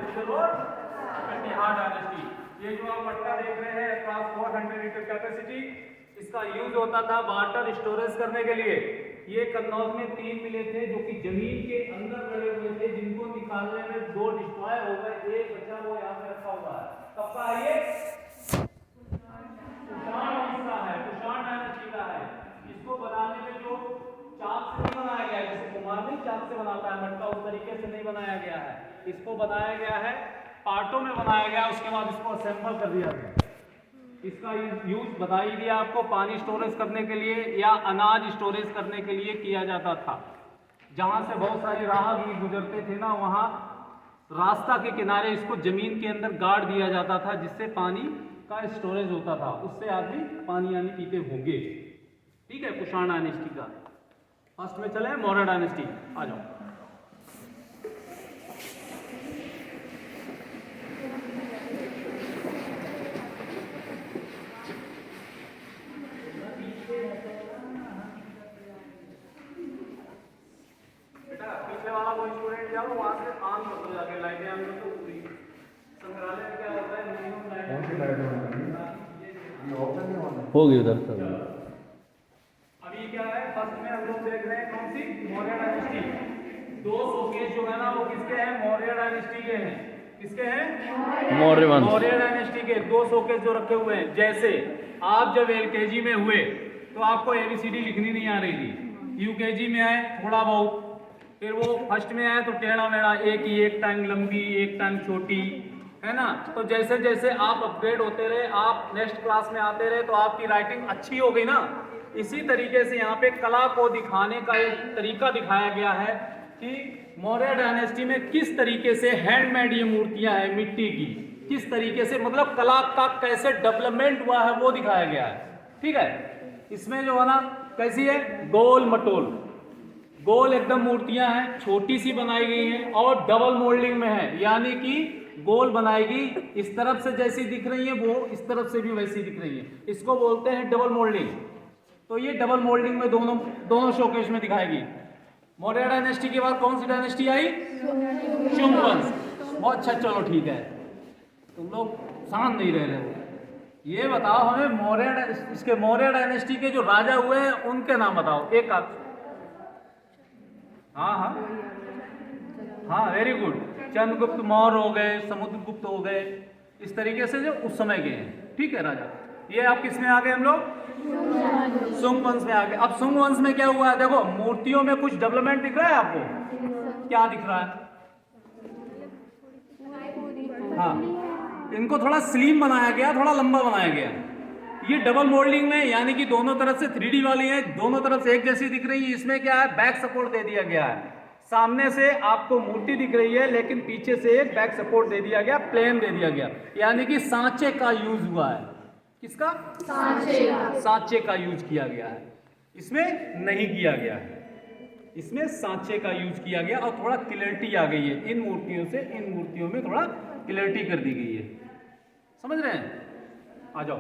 Katihar dynasty. ये जो आप पट्टा देख रहे हैं अप्रॉक्स 400 लीटर कैपेसिटी, इसका यूज होता था वाटर स्टोरेज करने के लिए। ये कन्नौज में 3 मिले थे जो कि जमीन के अंदर गड़े हुए थे, जिनको निकालने में 2 डिस्ट्रॉय हो गए, एक बचा वो यहाँ पे रखा हुआ है। कब का है ये? कुषाण वंश का है, कुषाण डायनेस्टी का है। इसको बनाने में जो चाक से नहीं बनाया गया, जैसे कुम्हार नहीं चाक से बनाता है मटका, उस तरीके से नहीं बनाया गया है। इसको बनाया गया है पार्टों में बनाया गया, उसके बाद इसको असेंबल कर दिया गया। इसका यूज बता ही दिया आपको, पानी स्टोरेज करने के लिए या अनाज स्टोरेज करने के लिए किया जाता था। जहां से बहुत सारे राहगीर गुजरते थे ना, वहां रास्ता के किनारे इसको जमीन के अंदर गाड़ दिया जाता था, जिससे पानी का स्टोरेज होता था, उससे आदमी पानी यानी पीते होंगे। ठीक है, कुषाण डायनेस्टी का। फर्स्ट में चले मौर्य डायनेस्टी, आ जाओ। पीछे वाला कोई स्टूडेंट जाओ, वहां से ऑन कर दो जाके लाइटें ऑन कर दो पूरी। संग्रहालय में क्या होता है, मिनिमम लाइट होगी उधर सब। अभी क्या है, फर्स्ट में हम लोग देख रहे हैं कौन सी? मौर्य डायनेस्टी। 2 शोकेस जो है ना वो किसके हैं? मौर्य डायनेस्टी के हैं। किसके हैं? मौर्य वंश। मौर्य डायनेस्टी के 2 शोकेस जो रखे हुए हैं। जैसे आप जब LKG में हुए तो आपको ABCD लिखनी नहीं आ रही थी, UKG में आए थोड़ा बहुत, फिर वो फर्स्ट में आए तो टेढ़ा मेढ़ा, एक टांग लंबी एक टांग छोटी, है ना। तो जैसे जैसे आप अपग्रेड होते रहे, आप नेक्स्ट क्लास में आते रहे, तो आपकी राइटिंग अच्छी हो गई ना। इसी तरीके से यहाँ पे कला को दिखाने का एक तरीका दिखाया गया है कि मौर्य डायनेस्टी में किस तरीके से हैंडमेड ये मूर्तियां हैं मिट्टी की, किस तरीके से मतलब कला का कैसे डेवलपमेंट हुआ है वो दिखाया गया है। ठीक है, इसमें जो है ना कैसी है, गोल मटोल, गोल एकदम मूर्तियां हैं, छोटी सी बनाई गई हैं और डबल मोल्डिंग में है, यानी कि गोल बनाएगी, इस तरफ से जैसी दिख रही है वो इस तरफ से भी वैसी दिख रही है, इसको बोलते हैं डबल मोल्डिंग। तो ये डबल मोल्डिंग में दोनों शोकेस में दिखाएगी। मौर्य डायनेस्टी के बाद कौन सी डायनेस्टी आई? शुंग वंश। बहुत अच्छा, चलो ठीक है, तुम लोग शांत नहीं रह रहे हो। ये बताओ हमें इसके मौर्य डायनेस्टी के जो राजा हुए हैं उनके नाम बताओ, एक आध। हाँ, वेरी गुड। चंद्रगुप्त मौर्य हो गए, समुद्रगुप्त हो गए, इस तरीके से जो उस समय के हैं। ठीक है राजा, ये आप किस में आ गए हम लोग? शुंग वंश में आ गए। अब शुंग वंश में क्या हुआ है, देखो मूर्तियों में कुछ डेवलपमेंट दिख रहा है आपको? क्या दिख रहा है? हाँ, इनको थोड़ा स्लिम बनाया गया, थोड़ा लंबा बनाया गया। ये डबल मोल्डिंग में, यानी कि दोनों तरफ से 3D वाली है, दोनों तरफ से एक जैसी दिख रही है। इसमें क्या है, बैक सपोर्ट दे दिया गया है। सामने से आपको मूर्ति दिख रही है, लेकिन पीछे से एक बैक सपोर्ट दे दिया गया, प्लेन दे दिया गया, यानी कि सांचे का यूज हुआ है। किसका? सांचे का यूज किया गया है, इसमें नहीं किया गया है। इसमें सांचे का यूज किया गया और थोड़ा क्लियरिटी आ गई है इन मूर्तियों से, इन मूर्तियों में थोड़ा क्लियरिटी कर दी गई है। समझ रहे हैं? आ जाओ।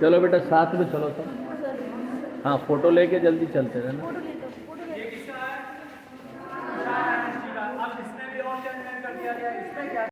चलो बेटा साथ में चलो सब। हाँ, फोटो लेके जल्दी चलते हैं ना। ये किसका है? अब इसमें भी और चेंजमेंट कर दिया गया। इसमें क्या